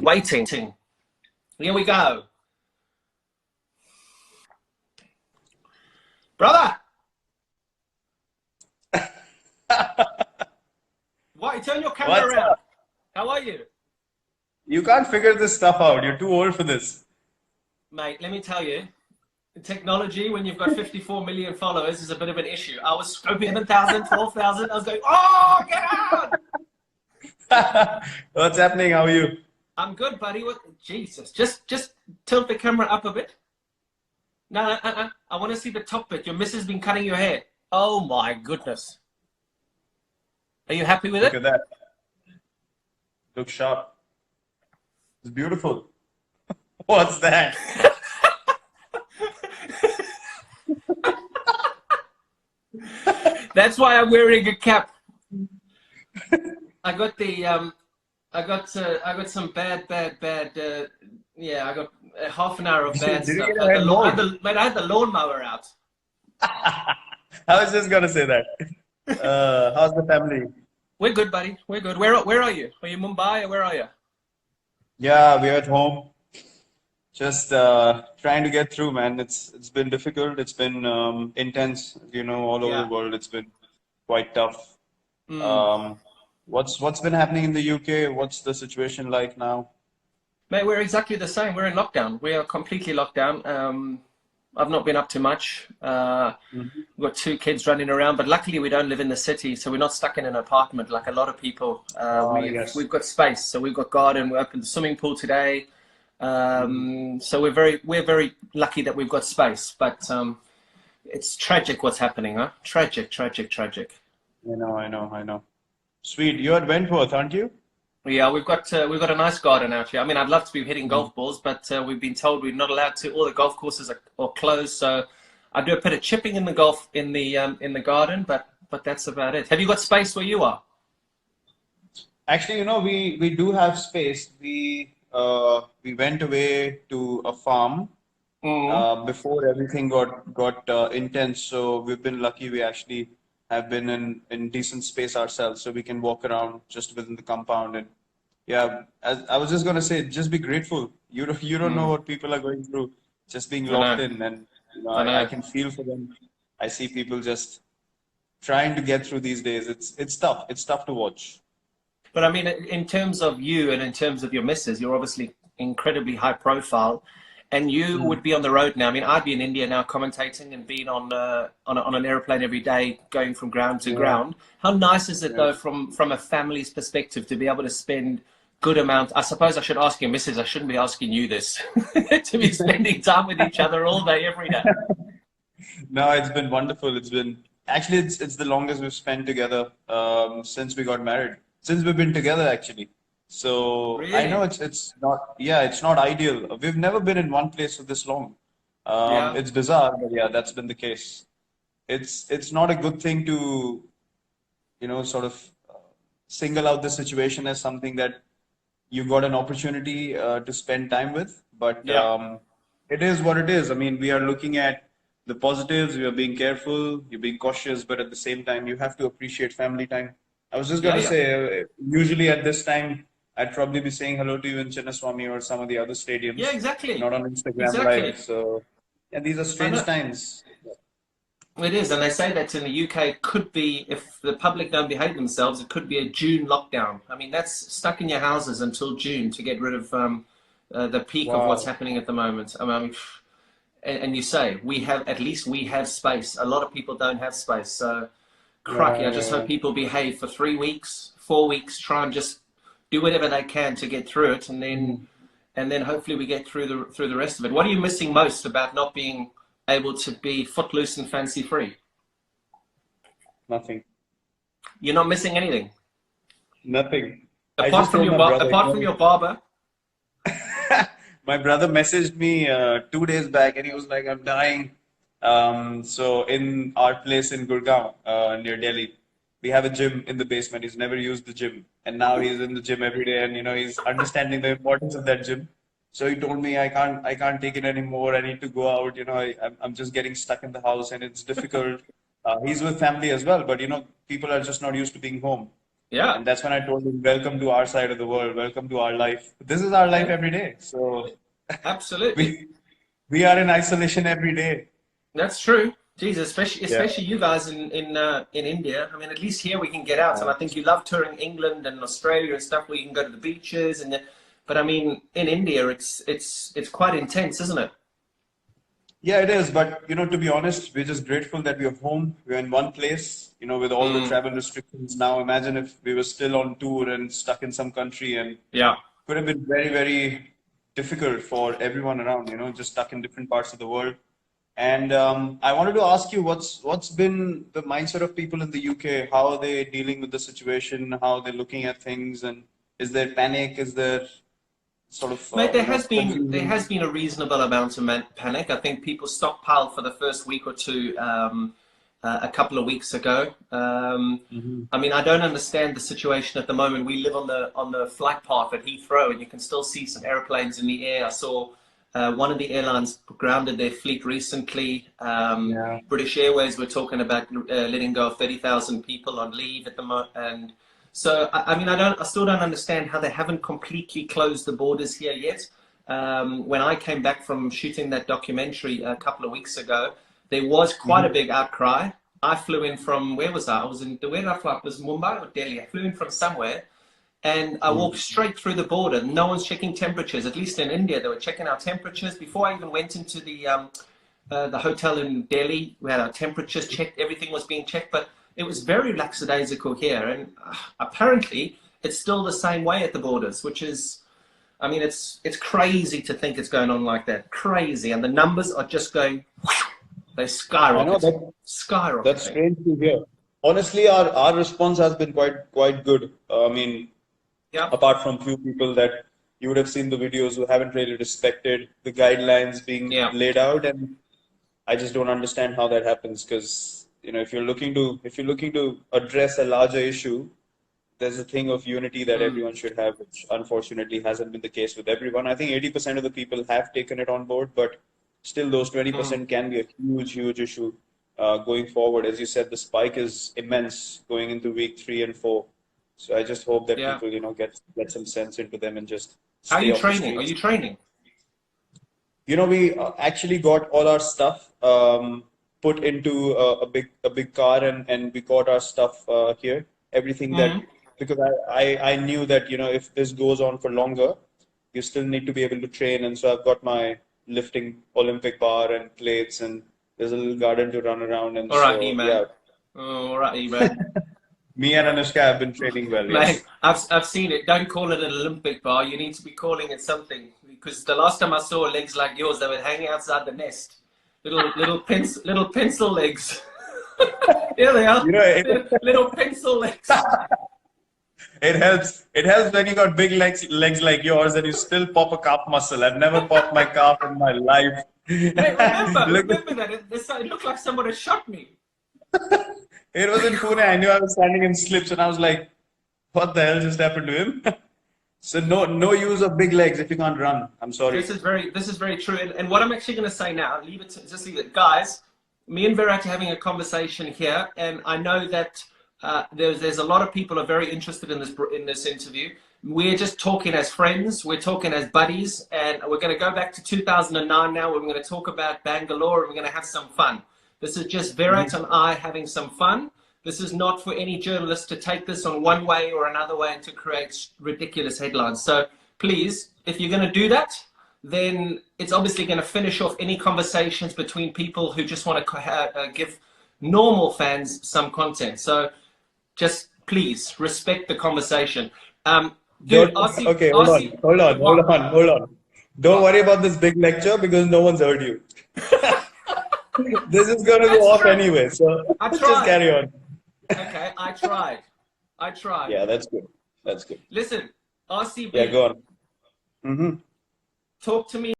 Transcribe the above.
Waiting. Here we go. Brother! Why? Turn your camera What's around. up? How are you? You can't figure this stuff out. You're too old for this. Mate, let me tell you, technology, when you've got 54 million followers, is a bit of an issue. I was scoping 7,000, 12,000. I was going, oh, get out! What's happening? How are you? I'm good, buddy. What? Jesus. Just tilt the camera up a bit. No. I want to see the top bit. Your missus has been cutting your hair. Oh, my goodness. Are you happy with Look it? at that. Looks sharp. It's beautiful. What's that? That's why I'm wearing a cap. I got the I got some bad. Yeah, I got half an hour of bad Did you stuff. get a head mode? I had the lawnmower out. I was just gonna say that. How's the family? We're good, buddy. We're good. Where are you? Are you Mumbai or where are you? Yeah, we're at home. Just trying to get through, man. It's been difficult. It's been intense, all over the Yeah. world. It's been quite tough. Mm. Um, what's been happening in the UK? What's the situation like now? Mate, we're exactly the same. We're in lockdown. We are completely locked down. I've not been up to much. Mhm. We've got two kids running around, but luckily we don't live in the city, so we're not stuck in an apartment like a lot of people. Yes. We've got space, so we've got garden. We opened the swimming pool today. Mhm. So we're very lucky that we've got space. But it's tragic what's happening, huh? Tragic, tragic, tragic. I know. Sweet. You're at Wentworth, aren't you? Yeah, we've got a nice garden out here. I mean, I'd love to be hitting Mhm. golf balls, but we've been told we're not allowed to. All the golf courses are closed, so I do a bit of chipping in the garden, but that's about it. Have you got space where you are? Actually, we do have space. We went away to a farm Mm. before everything got intense. So we've been lucky. We actually have been in decent space ourselves, so we can walk around just within the compound. And yeah, as I was just gonna say, just be grateful. You don't know Mm. what people are going through, just being I locked know, in, and I I know. can feel for them. I see people just trying to get through these days. It's tough. It's tough to watch. But I mean, in terms of you and in terms of your missus, you're obviously incredibly high profile, and you Mm. would be on the road now. I mean, I'd be in India now commentating and being on an airplane every day, going from ground to Yeah, ground. How nice is it yeah. though, from a family's perspective, to be able to spend good amount? I suppose I should ask your missus. I shouldn't be asking you this. To be spending time with each other all day, every day. No, it's been wonderful. It's the longest we've spent together since we got married. Since we've been together actually. So I know Really? it's not ideal. We've never been in one place for this long. Yeah. It's bizarre, but yeah, that's been the case. It's not a good thing to, sort of single out the situation as something that you got an opportunity to spend time with. But Yeah. it is what it is. I mean, we are looking at the positives. We are being careful. You're being cautious, but at the same time, you have to appreciate family time. I was just Yeah. gonna Yeah. say, usually at this time, I'd probably be saying hello to you in Chinnaswamy or some of the other Yeah. stadiums, Exactly. not on Instagram Live. Exactly. So, yeah, these are I strange know. times. It is, and they say that in the UK it could be, if the public don't behave themselves, it could be a June lockdown. I mean, that's stuck in your houses until June to get rid of the peak of what's Wow. happening at the moment. I mean, and you say at least we have space. A lot of people don't have space, so crikey, Yeah, I just yeah, hope people behave for 3 weeks, 4 weeks, try and just do whatever they can to get through it, and yeah. then hopefully we get through the rest of it. What are you missing most about not being able to be footloose and fancy free? Nothing. You're not missing anything Nothing. I just told my brother, apart from your barber. my brother messaged me 2 days back and he was like, I'm dying. So in our place in Gurgaon, near Delhi, we have a gym in the basement. He's never used the gym. And now he's in the gym every day and he's understanding the importance of that gym. So he told me I can't take it anymore. I need to go out. I'm just getting stuck in the house and it's difficult. He's with family as well, but people are just not used to being home. Yeah, And that's when I told him, welcome to our side of the world, welcome to our life. This is our life yeah, every day. So absolutely. we we are in isolation every day. That's true. Jesus, especially Yeah. especially you guys in India. I mean, at least here we can get out, and I think you love touring England and Australia and stuff where you can go to the beaches but I mean, in India, it's quite intense, isn't it? Yeah, it is. But, to be honest, we're just grateful that we're home. We're in one place, with all the Mm, travel restrictions now. Imagine if we were still on tour and stuck in some country, and yeah. could have been very, very difficult for everyone around, just stuck in different parts of the world. And I wanted to ask you, what's been the mindset of people in the UK? How are they dealing with the situation? How are they looking at things? And is there panic? Is there sort of, Mate, there confusion? has been a reasonable amount of panic. I think people stockpiled for the first week or two a couple of weeks ago. Hmm. I mean, I don't understand the situation at the moment. We live on the flight path at Heathrow, and you can still see some airplanes in the air. I saw one of the airlines grounded their fleet recently. Yeah. British Airways were talking about letting go of 30,000 people on leave at the moment, and so I mean, I still don't understand how they haven't completely closed the borders here yet. When I came back from shooting that documentary a couple of weeks ago, there was quite a Hmm. big outcry. I flew in from, where was I? I was in, where did I fly? It was Mumbai or Delhi. I flew in from somewhere, and I walked straight through the border. No one's checking temperatures. At least in India, they were checking our temperatures before I even went into the hotel in Delhi. We had our temperatures checked. Everything was being checked, but it was very lackadaisical here. And apparently, it's still the same way at the borders, which is, I mean, it's crazy to think it's going on like that. Crazy, and the numbers are just going. They I know skyrocket, that's skyrocketing. strange to hear. Honestly, our response has been quite good. I mean, Yep. apart from few people that you would have seen the videos who haven't really respected the guidelines being Yeah. laid out, and I just don't understand how that happens because if you're looking to address a larger issue, there's a thing of unity that Mm. everyone should have, which unfortunately hasn't been the case with everyone. I think 80% of the people have taken it on board, but still those Mm. 20% can be a huge, huge issue going forward. As you said, the spike is immense going into week 3 and 4. So I just hope that Yeah. people, get some sense into them and just How are stay you off the training? Are streets. you training? We actually got all our stuff put into a big car, and we got our stuff here. Everything that Mm. because I knew that if this goes on for longer, you still need to be able to train, and so I've got my lifting Olympic bar and plates, and there's a little garden to run around, and All right, so E-man. yeah, Oh, all right, E-man. me and Anushka have been training well. Man, Yes. I've seen it. Don't call it an Olympic bar. You need to be calling it something. Because the last time I saw legs like yours, they were hanging outside the nest. Little pencil legs. Here they are. You know, it, Little pencil legs. it helps. It helps when you got big legs like yours, and you still pop a calf muscle. I've never popped my calf in my life. Hey, Look, remember that. It looked like somebody shot me. it was in Pune. I knew I was standing in slips, and I was like, "What the hell just happened to him?" So no use of big legs if you can't run. I'm sorry. This is very true. And what I'm actually going to say now, just leave it, guys. Me and Virat are having a conversation here, and I know that there's a lot of people are very interested in this interview. We're just talking as friends. We're talking as buddies, and we're going to go back to 2009 now. We're going to talk about Bangalore, and we're going to have some fun. This is just Virat and I having some fun. This is not for any journalist to take this on one way or another way and to create ridiculous headlines. So please, if you're going to do that, then it's obviously going to finish off any conversations between people who just want to give normal fans some content. So just please respect the conversation. Dude, Okay, hold on, RC, hold on, hold what? on, hold on. Don't What? worry about this big lecture because no one's heard you. This is going to go That's off true. anyway, so I just tried. carry on. Okay, I tried. I tried. Yeah, that's good. That's good. Listen, Yeah, RCB, go on. Hmm. talk to me.